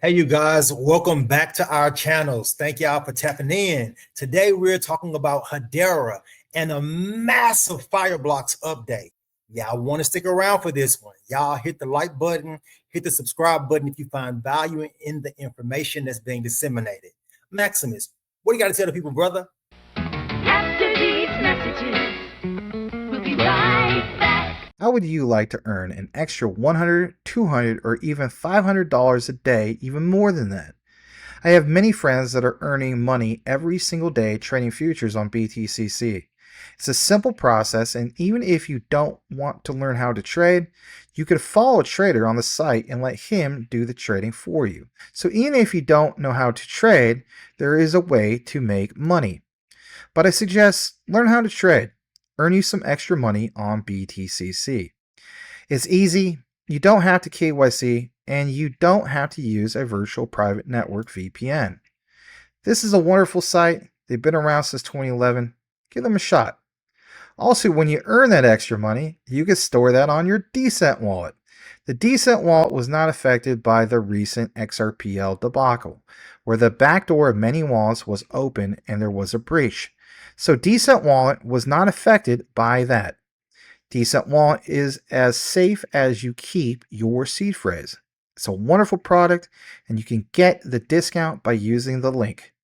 Hey, you guys, welcome back to our channels. Thank y'all for tapping in. Today, we're talking about Hedera and a massive Fireblocks update. Y'all want to stick around for this one. Y'all hit the like button, hit the subscribe button if you find value in the information that's being disseminated. Maximus, what do you got to tell the people, brother? After these messages, we'll be right back. How would you like to earn an extra $100, $200, or even $500 a day, even more than that? I have many friends that are earning money every single day trading futures on BTCC. It's a simple process, and even if you don't want to learn how to trade, you could follow a trader on the site and let him do the trading for you. So even if you don't know how to trade, there is a way to make money. But I suggest learn how to trade. Earn you some extra money on BTCC. It's easy, you don't have to KYC, and you don't have to use a virtual private network VPN. This is a wonderful site. They've been around since 2011. Give them a shot. Also, when you earn that extra money, you can store that on your Decent wallet. The Decent wallet was not affected by the recent XRPL debacle, where the backdoor of many wallets was open and there was a breach. So Decent wallet was not affected by that. Decent wallet is as safe as you keep your seed phrase. It's a wonderful product, and you can get the discount by using the link.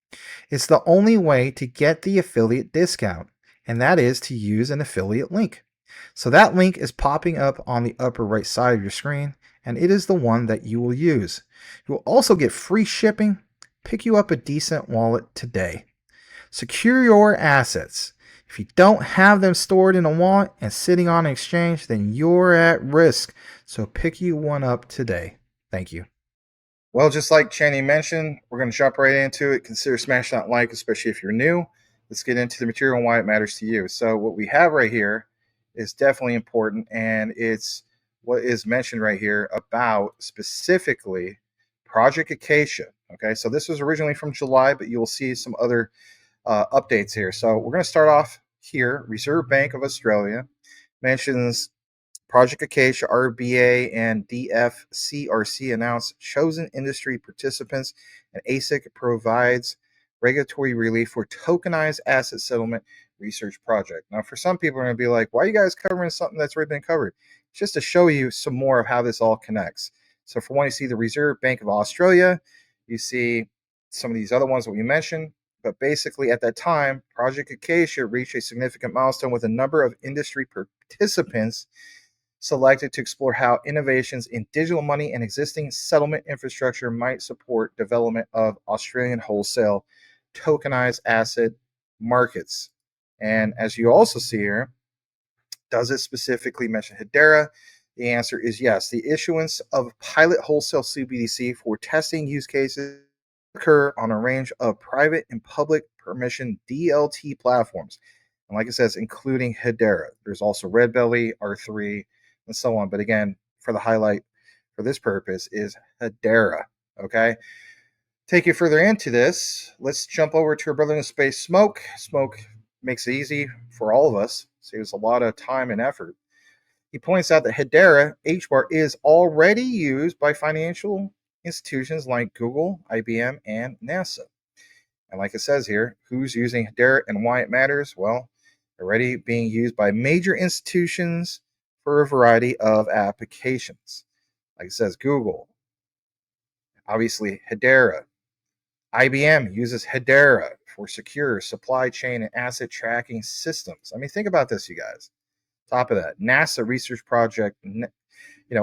It's the only way to get the affiliate discount, and that is to use an affiliate link. So that link is popping up on the upper right side of your screen, and it is the one that you will use. You will also get free shipping. Pick you up a Decent wallet today. Secure your assets. If you don't have them stored in a wallet and sitting on an exchange, then you're at risk. So pick you one up today. Thank you. Well, just like Channing mentioned, we're going to jump right into it. Consider smashing that like, especially if you're new. Let's get into the material and why it matters to you. So what we have right here is definitely important, and it's what is mentioned right here about specifically Project Acacia. Okay, so this was originally from July, but you'll see some other updates here. So we're going to start off here. Reserve Bank of Australia mentions Project Acacia, RBA, and DFCRC announced chosen industry participants, and ASIC provides regulatory relief for tokenized asset settlement research project. Now, for some people are going to be like, why are you guys covering something that's already been covered? It's just to show you some more of how this all connects. So for one, you see the Reserve Bank of Australia. You see some of these other ones that we mentioned. But basically, at that time, Project Acacia reached a significant milestone with a number of industry participants selected to explore how innovations in digital money and existing settlement infrastructure might support development of Australian wholesale tokenized asset markets. And as you also see here, does it specifically mention Hedera? The answer is yes. The issuance of pilot wholesale CBDC for testing use cases occur on a range of private and public permission DLT platforms. And like it says, including Hedera. There's also Redbelly, R3, and so on. But again, for the highlight for this purpose is Hedera. Okay. Take you further into this, let's jump over to our brother in space, Smoke. Smoke makes it easy for all of us, saves a lot of time and effort. He points out that Hedera HBAR is already used by financial institutions like Google, IBM, and NASA. And like it says here, who's using Hedera and why it matters? Well, already being used by major institutions for a variety of applications. Like it says, Google, obviously Hedera. IBM uses Hedera for secure supply chain and asset tracking systems. I mean, think about this, you guys. Top of that, NASA research project,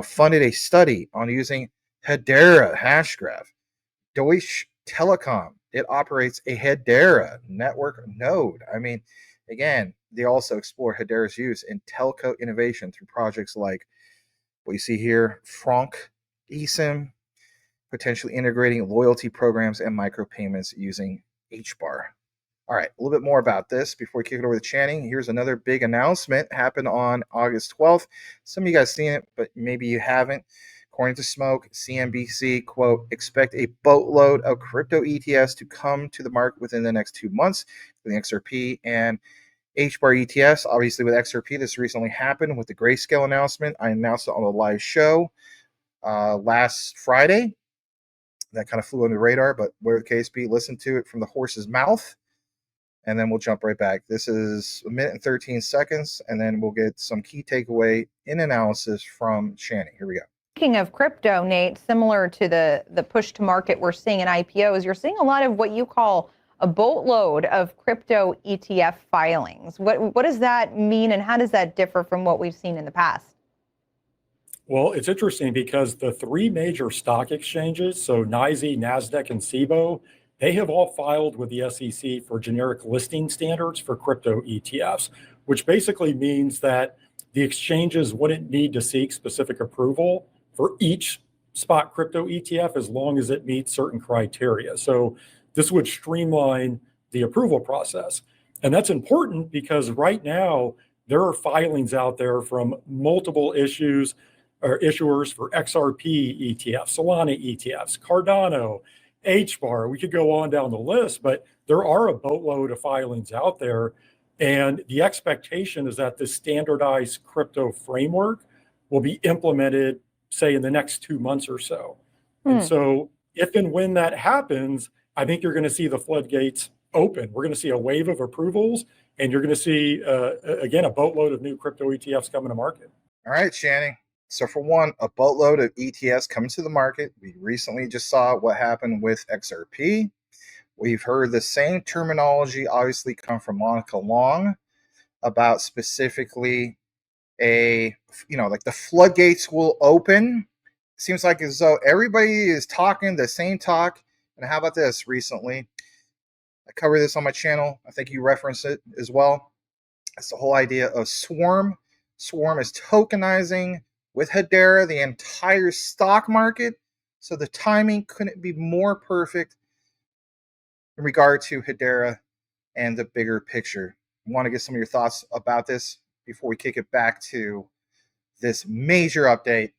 funded a study on using Hedera hashgraph. Deutsche Telekom, it operates a Hedera network node. I mean, again, they also explore Hedera's use in telco innovation through projects like what you see here, Frank eSIM, potentially integrating loyalty programs and micropayments using HBAR. All right, a little bit more about this before we kick it over to Channing. Here's another big announcement. Happened on August 12th. Some of you guys seen it, but maybe you haven't. According to Smoke, CNBC, quote, expect a boatload of crypto ETFs to come to the market within the next 2 months for the XRP and HBAR ETFs. Obviously, with XRP, this recently happened with the Grayscale announcement. I announced it on the live show last Friday. that kind of flew under the radar, but where the case be, listen to it from the horse's mouth, and then we'll jump right back. This is 1 minute and 13 seconds, and then we'll get some key takeaway in analysis from Channing. Here we go. Speaking of crypto, Nate, similar to the push to market we're seeing in IPOs, you're seeing a lot of what you call a boatload of crypto ETF filings. What does that mean, and how does that differ from what we've seen in the past? Well, it's interesting because the three major stock exchanges, so NYSE, NASDAQ, and CBOE, they have all filed with the SEC for generic listing standards for crypto ETFs, which basically means that the exchanges wouldn't need to seek specific approval for each spot crypto ETF as long as it meets certain criteria. So this would streamline the approval process. And that's important because right now there are filings out there from multiple issuers for XRP ETFs, Solana ETFs, Cardano, HBAR. We could go on down the list, but there are a boatload of filings out there. And the expectation is that this standardized crypto framework will be implemented, say, in the next 2 months or so. And so if and when that happens, I think you're going to see the floodgates open. We're going to see a wave of approvals, and you're going to see, again, a boatload of new crypto ETFs coming to market. All right, Channing. So for one, a boatload of ETFs coming to the market. We recently just saw what happened with XRP. We've heard the same terminology obviously come from Monica Long about specifically like the floodgates will open. Seems like as though everybody is talking the same talk. And how about this recently? I covered this on my channel. I think you referenced it as well. It's the whole idea of Swarm. Swarm is tokenizing with Hedera the entire stock market. So the timing couldn't be more perfect in regard to Hedera and the bigger picture. I want to get some of your thoughts about this before we kick it back to this major update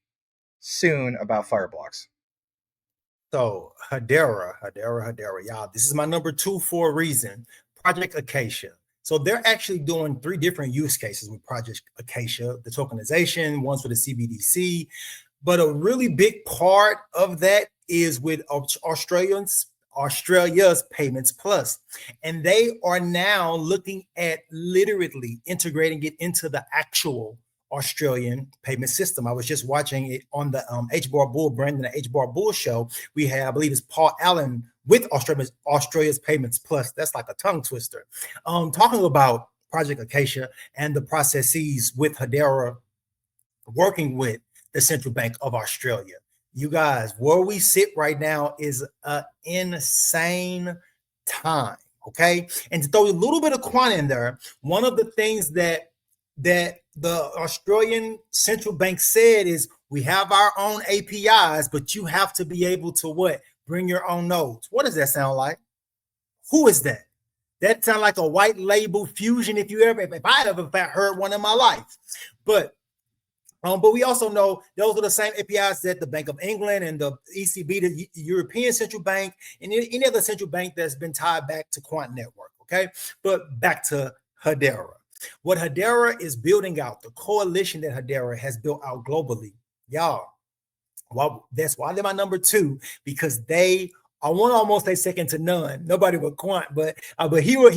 soon about Fireblocks. So Hedera, y'all, this is my number 2 for a reason. Project Acacia. So they're actually doing 3 different use cases with Project Acacia, the tokenization, one's for the CBDC. But a really big part of that is with Australia's Payments Plus. And they are now looking at literally integrating it into the actual Australian payment system. I was just watching it on the HBAR Bull brand, and the HBAR Bull show. We have, I believe it's Paul Allen with Australia's Payments Plus. That's like a tongue twister. Talking about Project Acacia and the processes with Hedera working with the Central Bank of Australia. You guys, where we sit right now is an insane time, okay? And to throw a little bit of quant in there, one of the things that the Australian Central Bank said is we have our own APIs, but you have to be able to what? Bring your own nodes. What does that sound like? Who is that? That sounds like a white label fusion if I ever heard one in my life. But we also know those are the same APIs that the Bank of England and the ECB, the European Central Bank, and any other central bank that's been tied back to Quant Network, okay? But back to Hedera. What Hedera is building out, the coalition that Hedera has built out globally, y'all, well, that's why they're my number 2, because I want to almost say second to none. Nobody but Quant, but he would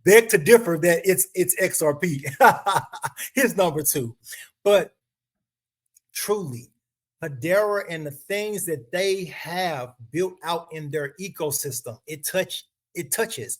beg to differ that it's XRP, his number 2. But truly, Hedera and the things that they have built out in their ecosystem, it touches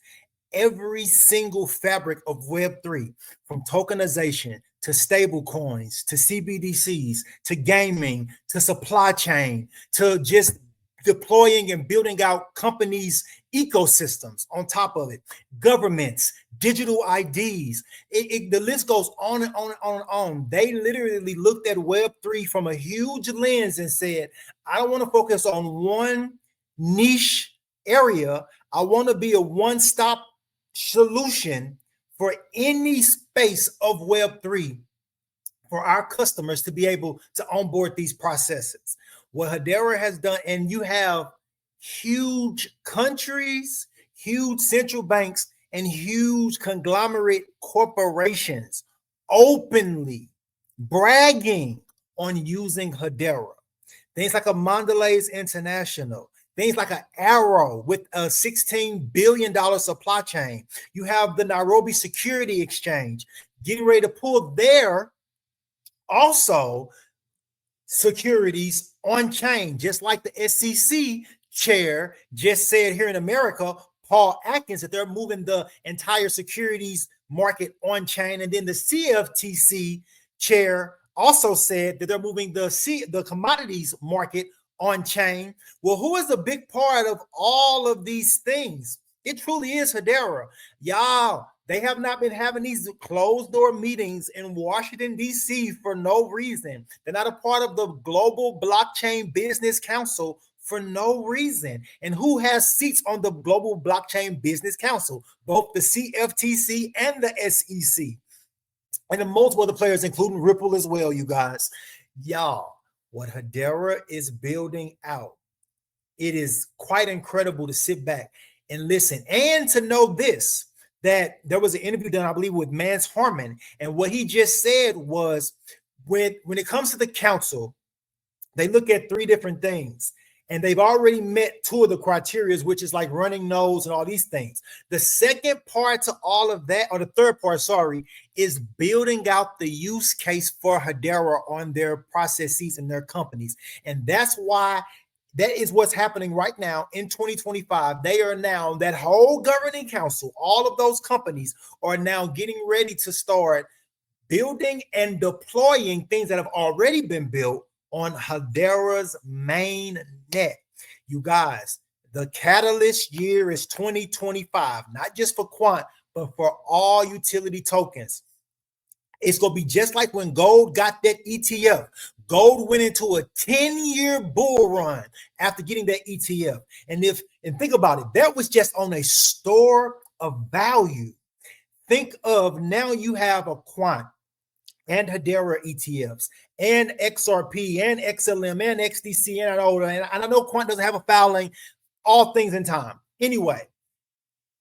every single fabric of Web3, from tokenization to stable coins to CBDCs to gaming to supply chain to just deploying and building out companies' ecosystems on top of it, governments, digital IDs. The list goes on and on and on and on. They literally looked at Web3 from a huge lens and said, I don't want to focus on one niche area. I want to be a one-stop solution for any space of Web3 for our customers to be able to onboard these processes. What Hedera has done, and you have huge countries, huge central banks, and huge conglomerate corporations openly bragging on using Hedera. things like a Mondelez International, things like an Arrow with a $16 billion supply chain. You have the Nairobi Security Exchange getting ready to pull their also securities on chain, just like the SEC chair just said here in America, Paul Atkins, that they're moving the entire securities market on chain. And then the CFTC chair also said that they're moving the commodities market on chain. Well, who is a big part of all of these things? It truly is Hedera. Y'all, they have not been having these closed door meetings in Washington, D.C. for no reason. They're not a part of the Global Blockchain Business Council for no reason. And who has seats on the Global Blockchain Business Council? Both the CFTC and the SEC. And then multiple other players, including Ripple as well, you guys. Y'all, what Hedera is building out, it is quite incredible to sit back and listen and to know this, that there was an interview done, I believe, with Mance Harmon. And what he just said was when it comes to the council, they look at three different things. And they've already met two of the criteria, which is like running nodes and all these things. The second part to all of that, or the third part, sorry, is building out the use case for Hedera on their processes and their companies. And that's why that is what's happening right now in 2025. They are now, that whole governing council, all of those companies are now getting ready to start building and deploying things that have already been built on Hedera's main net. You guys, the catalyst year is 2025, not just for quant, but for all utility tokens. It's going to be just like when gold got that ETF. Gold went into a 10-year bull run after getting that ETF. And think about it, that was just on a store of value. Think of now you have a quant and Hedera ETFs and XRP and XLM and XDC and AUDD. And I know quant doesn't have a fouling, all things in time. Anyway,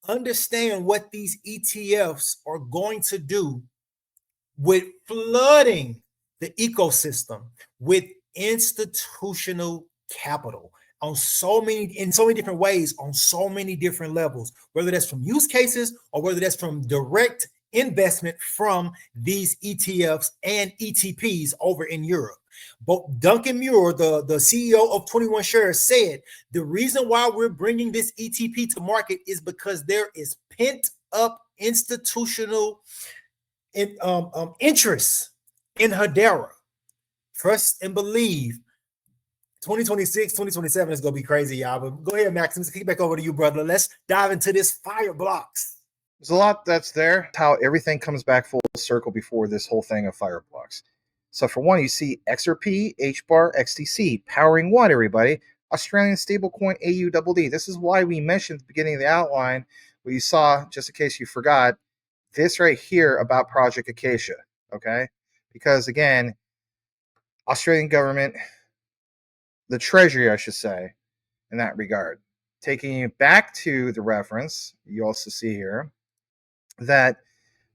understand what these ETFs are going to do with flooding the ecosystem with institutional capital in so many different ways, on so many different levels, whether that's from use cases or whether that's from direct investment from these ETFs and ETPs over in Europe. But Duncan Muir, the CEO of 21 Shares, said the reason why we're bringing this ETP to market is because there is pent up institutional interest in Hedera. Trust and believe 2026, 2027 is going to be crazy, y'all. But go ahead, Maximus, kick back over to you, brother. Let's dive into this Fireblocks. There's a lot that's there, how everything comes back full circle before this whole thing of Fireblocks. So for one, you see XRP, HBAR, XDC, powering what, everybody? Australian stablecoin AUDD. This is why we mentioned at the beginning of the outline, what you saw, just in case you forgot, this right here about Project Acacia, okay? Because again, Australian government, the Treasury, I should say, in that regard. Taking you back to the reference, you also see here that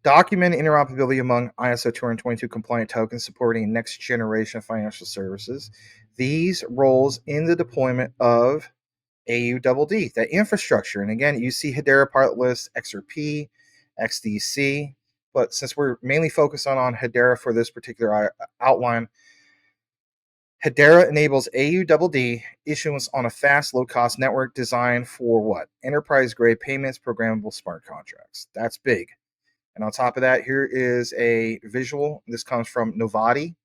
document interoperability among ISO 222 compliant tokens supporting next generation financial services. These roles in the deployment of AUDD, that infrastructure. And again, you see Hedera part list, XRP, XDC. But since we're mainly focused on Hedera for this particular outline, Hedera enables AUDD issuance on a fast, low-cost network designed for what? Enterprise-grade payments, programmable smart contracts. That's big. And on top of that, here is a visual. This comes from Novati.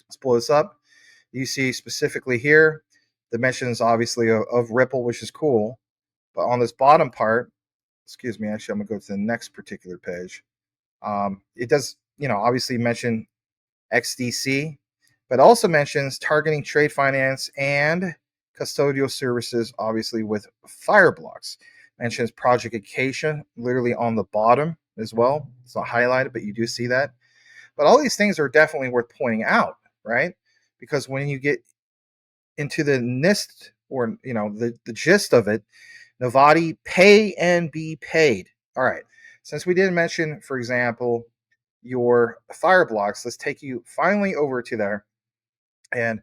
Let's pull this up. You see specifically here, the mentions obviously of Ripple, which is cool. But on this bottom part, excuse me, actually, I'm going to go to the next particular page. It does, obviously mention XDC, but also mentions targeting trade finance and custodial services, obviously with Fireblocks. Mentions Project Acacia, literally on the bottom as well. It's not highlighted, but you do see that. But all these things are definitely worth pointing out, right? Because when you get into the NIST, or the gist of it, Novati, pay and be paid. All right. Since we didn't mention, for example, your Fireblocks, let's take you finally over to there. And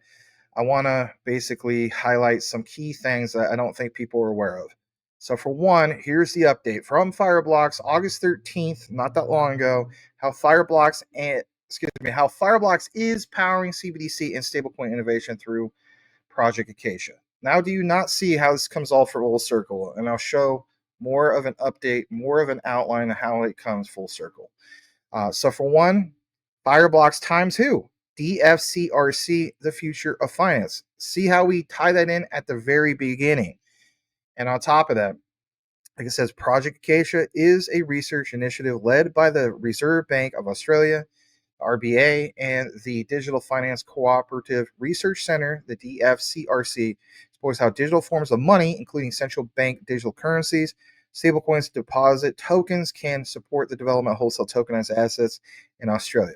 I want to basically highlight some key things that I don't think people are aware of. So for one, here's the update from Fireblocks, August 13th, not that long ago, how Fireblocks is powering CBDC and stablecoin innovation through Project Acacia. Now, do you not see how this comes all full circle? And I'll show more of an update, more of an outline of how it comes full circle. So for one, Fireblocks times who? DFCRC, the future of finance. See how we tie that in at the very beginning. And on top of that, like it says, Project Acacia is a research initiative led by the Reserve Bank of Australia, RBA, and the Digital Finance Cooperative Research Center, the DFCRC, explores how digital forms of money, including central bank digital currencies, stablecoins, deposit tokens, can support the development of wholesale tokenized assets in Australia.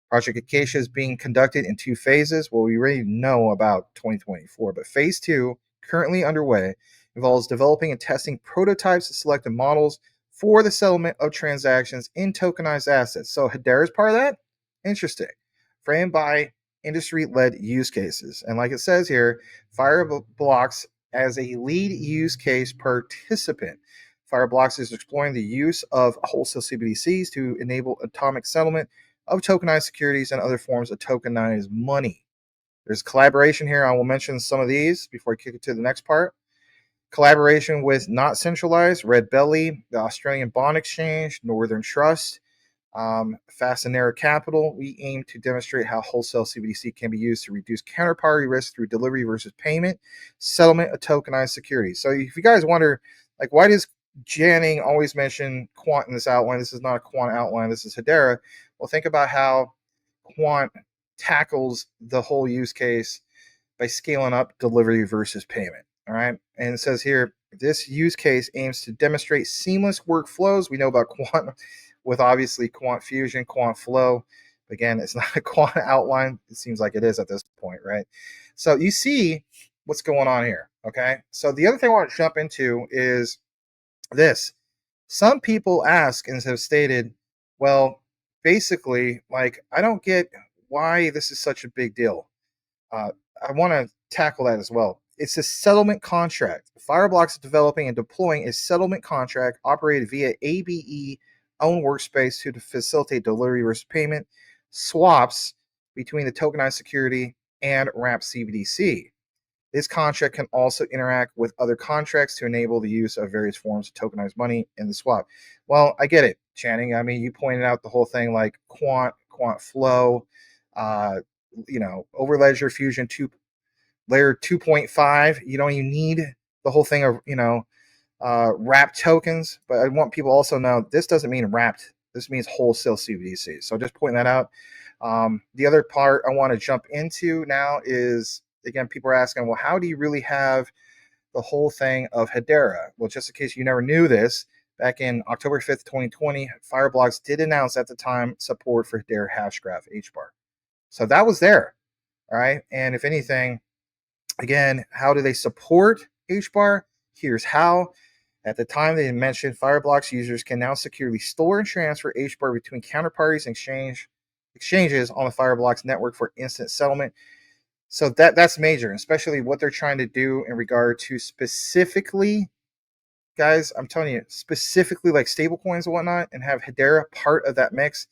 Project Acacia is being conducted in 2 phases. Well, we already know about 2024, but phase 2, currently underway, involves developing and testing prototypes of selected models for the settlement of transactions in tokenized assets. So Hedera is part of that? Interesting. Framed by industry-led use cases. And like it says here, Fireblocks as a lead use case participant. Fireblocks is exploring the use of wholesale CBDCs to enable atomic settlement of tokenized securities and other forms of tokenized money. There's collaboration here. I will mention some of these before I kick it to the next part. Collaboration with Not Centralized, Red Belly, the Australian Bond Exchange, Northern Trust, Fascinera Capital. We aim to demonstrate how wholesale CBDC can be used to reduce counterparty risk through delivery versus payment, settlement of tokenized securities. So if you guys wonder, like, why does Janning always mention quant in this outline? This is not a quant outline. This is Hedera. Well, think about how quant tackles the whole use case by scaling up delivery versus payment. All right. And it says here, this use case aims to demonstrate seamless workflows. We know about quant with obviously quant fusion, quant flow. Again, it's not a quant outline. It seems like it is at this point, right? So you see what's going on here. Okay. So the other thing I want to jump into is this. Some people ask and have stated, well, basically, like, I don't get why this is such a big deal. I want to tackle that as well. It's a settlement contract. Fireblocks is developing and deploying a settlement contract operated via ABE own workspace to facilitate delivery versus payment swaps between the tokenized security and wrapped CBDC. This contract can also interact with other contracts to enable the use of various forms of tokenized money in the swap. Well, I get it, Channing. I mean, you pointed out the whole thing like quant flow, over ledger fusion layer 2.5. You don't even need the whole thing of wrapped tokens. But I want people also know this doesn't mean wrapped. This means wholesale CBDC. So just pointing that out. The other part I want to jump into now is, again, people are asking, well, how do you really have the whole thing of Hedera? Well, just in case you never knew this, back in October 5th, 2020, Fireblocks did announce at the time support for Hedera Hashgraph HBAR. So that was there. All right. And if anything, again, how do they support HBAR? Here's how. At the time, they mentioned Fireblocks users can now securely store and transfer HBAR between counterparties and exchanges on the Fireblocks network for instant settlement. So that's major, especially what they're trying to do in regard to specifically, guys, I'm telling you, specifically like stablecoins and whatnot, and have Hedera part of that mix.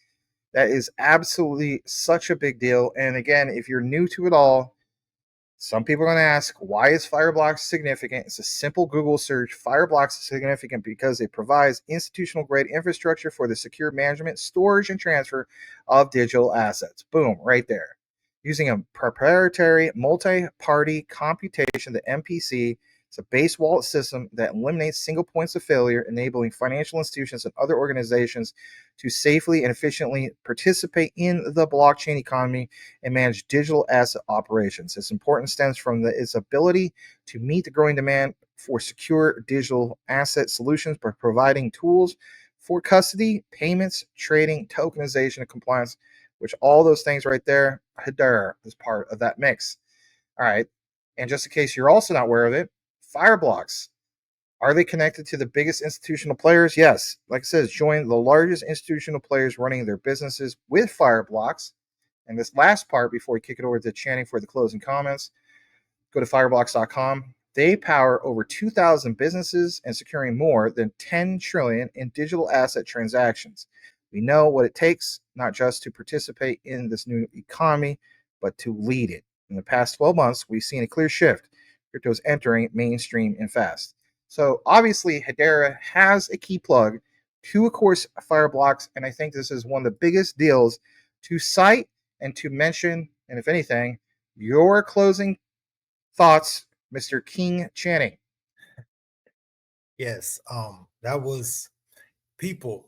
That is absolutely such a big deal. And again, if you're new to it all, some people are going to ask, why is Fireblocks significant? It's a simple Google search. Fireblocks is significant because it provides institutional grade infrastructure for the secure management, storage, and transfer of digital assets. Boom, right there. Using a proprietary multi-party computation, the MPC, it's a base wallet system that eliminates single points of failure, enabling financial institutions and other organizations to safely and efficiently participate in the blockchain economy and manage digital asset operations. Its importance stems from its ability to meet the growing demand for secure digital asset solutions by providing tools for custody, payments, trading, tokenization, and compliance, which all those things right there, Hedera is part of that mix. All right. And just in case you're also not aware of it, Fireblocks, are they connected to the biggest institutional players? Yes. Like it says, join the largest institutional players running their businesses with Fireblocks. And this last part, before we kick it over to Channing for the closing comments, Go to fireblocks.com. They power over 2,000 businesses and securing more than 10 trillion in digital asset transactions. We know what it takes, not just to participate in this new economy, but to lead it. In the past 12 months, we've seen a clear shift. Crypto is entering mainstream and fast. So obviously, Hedera has a key plug to, of course, Fireblocks, and I think this is one of the biggest deals to cite and to mention. And if anything, your closing thoughts, Mr. King Channing. Yes, that was people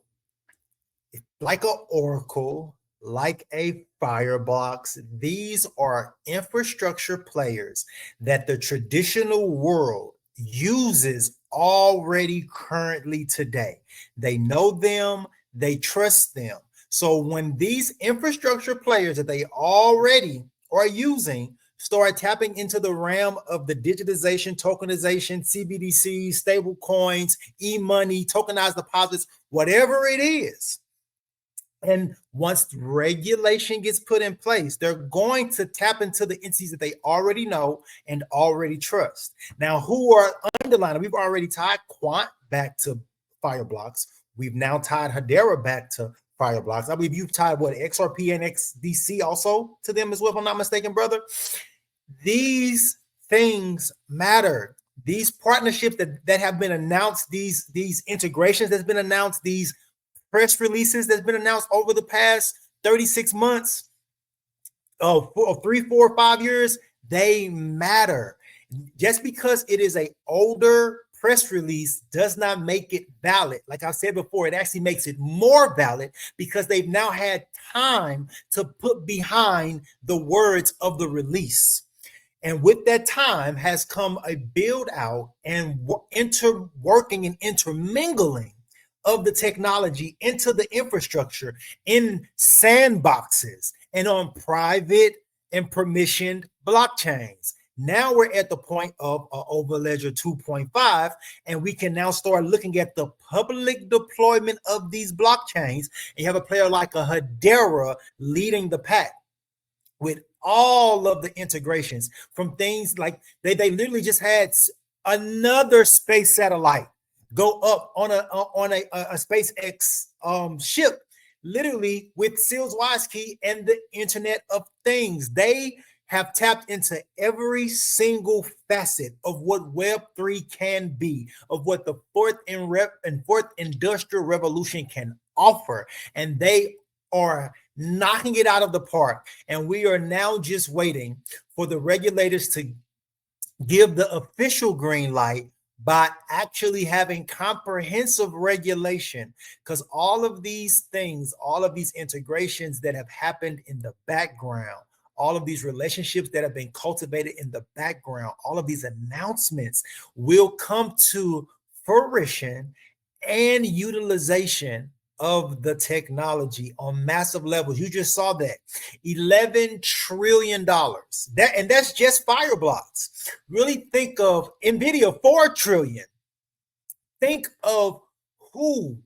like a Oracle, like a Fireblocks. These are infrastructure players that the traditional world uses already currently today. They know them, they trust them. So when these infrastructure players that they already are using start tapping into the realm of the digitization, tokenization, CBDCs, stable coins, e-money, tokenized deposits, whatever it is, and once regulation gets put in place, they're going to tap into the entities that they already know and already trust. Now, who are underlying? We've already tied Quant back to Fireblocks. We've now tied Hedera back to Fireblocks. I believe you've tied what, XRP and XDC also to them as well, if I'm not mistaken, brother. These things matter. These partnerships that have been announced, these integrations that's been announced, these press releases that's been announced over the past 36 months, 3, 4, 5 years, they matter. Just because it is an older press release does not make it valid. Like I said before, it actually makes it more valid because they've now had time to put behind the words of the release. And with that time has come a build out and working and intermingling of the technology into the infrastructure in sandboxes and on private and permissioned blockchains. Now we're at the point of Overledger 2.5, and we can now start looking at the public deployment of these blockchains. And you have a player like a Hedera leading the pack with all of the integrations from things like they literally just had another space satellite go up on a SpaceX ship, literally with Seals Wisekey and the Internet of Things. They have tapped into every single facet of what Web3 can be, of what the fourth industrial revolution can offer, and they are knocking it out of the park. And we are now just waiting for the regulators to give the official green light by actually having comprehensive regulation, because all of these things, all of these integrations that have happened in the background, all of these relationships that have been cultivated in the background, all of these announcements will come to fruition and utilization of the technology on massive levels. You just saw that $11 trillion. That's just Fireblocks. Really think of NVIDIA, 4 trillion. Think of who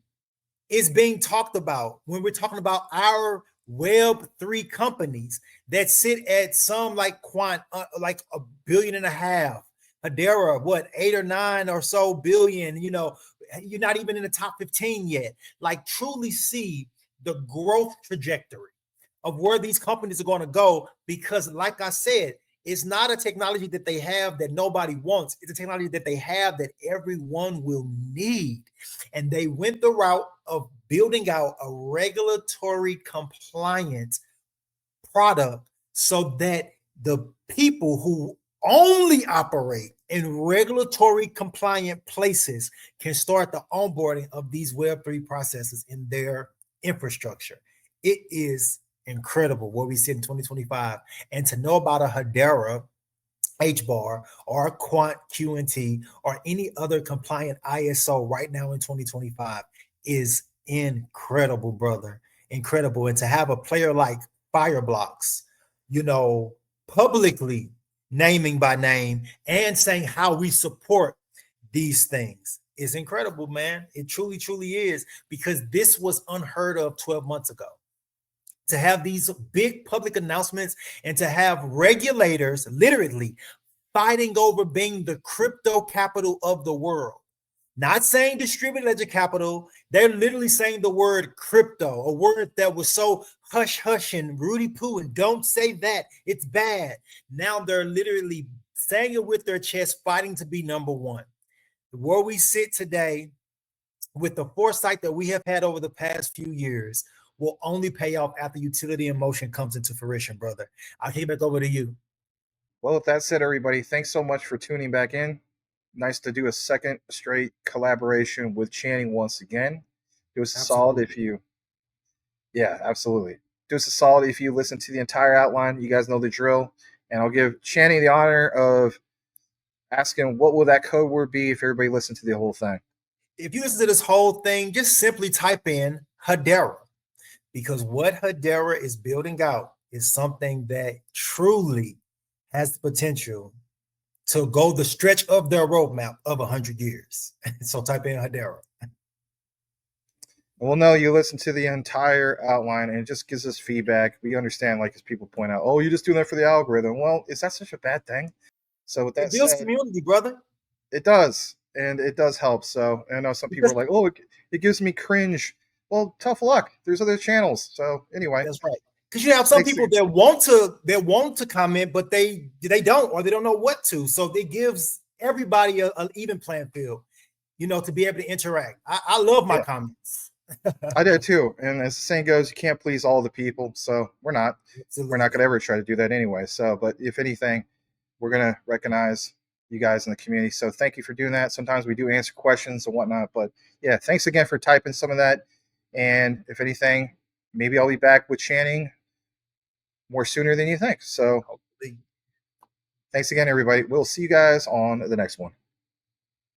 is being talked about when we're talking about our Web3 companies that sit at some like Quant, like $1.5 billion. Hedera, what, 8 or 9 or so billion, you're not even in the top 15 yet. Like, truly see the growth trajectory of where these companies are going to go, because like I said, it's not a technology that they have that nobody wants. It's a technology that they have that everyone will need. And they went the route of building out a regulatory compliant product so that the people who only operate in regulatory compliant places can start the onboarding of these Web3 processes in their infrastructure. It is incredible what we see in 2025. And to know about a Hedera, HBAR, or a Quant QNT, or any other compliant ISO right now in 2025 is incredible, brother. Incredible. And to have a player like Fireblocks, publicly naming by name and saying how we support these things is incredible, man. It truly, truly is, because this was unheard of 12 months ago. To have these big public announcements and to have regulators literally fighting over being the crypto capital of the world. Not saying distributed ledger capital. They're literally saying the word crypto, a word that was so hush hush and Rudy Poo and don't say that, it's bad. Now they're literally saying it with their chest, fighting to be number one. Where we sit today, with the foresight that we have had over the past few years, will only pay off after utility in motion comes into fruition, brother. I'll kick it back over to you. Well, with that said, everybody, thanks so much for tuning back in. Nice to do a second straight collaboration with Channing once again. Do us a solid if you, yeah, absolutely. Do us a solid if you listen to the entire outline. You guys know the drill. And I'll give Channing the honor of asking what will that code word be if everybody listened to the whole thing. If you listen to this whole thing, just simply type in Hedera, because what Hedera is building out is something that truly has the potential to go the stretch of their roadmap of 100 years. So type in Hedera. Well, no, you listen to the entire outline and it just gives us feedback. We understand, like as people point out, oh, you're just doing that for the algorithm. Well, is that such a bad thing? So with that It builds said, community, brother. it does, and it does help. So I know some people are like, oh, it gives me cringe. Well, tough luck. There's other channels. So anyway, that's right. Because you have some people that want to comment, but they don't, or they don't know what to. So it gives everybody an even playing field, to be able to interact. I love my comments. I do too. And as the saying goes, you can't please all the people. So we're not going to ever try to do that anyway. So, but if anything, we're going to recognize you guys in the community. So thank you for doing that. Sometimes we do answer questions and whatnot, but yeah, thanks again for typing some of that. And if anything, maybe I'll be back with Channing more sooner than you think. So thanks again, everybody. We'll see you guys on the next one.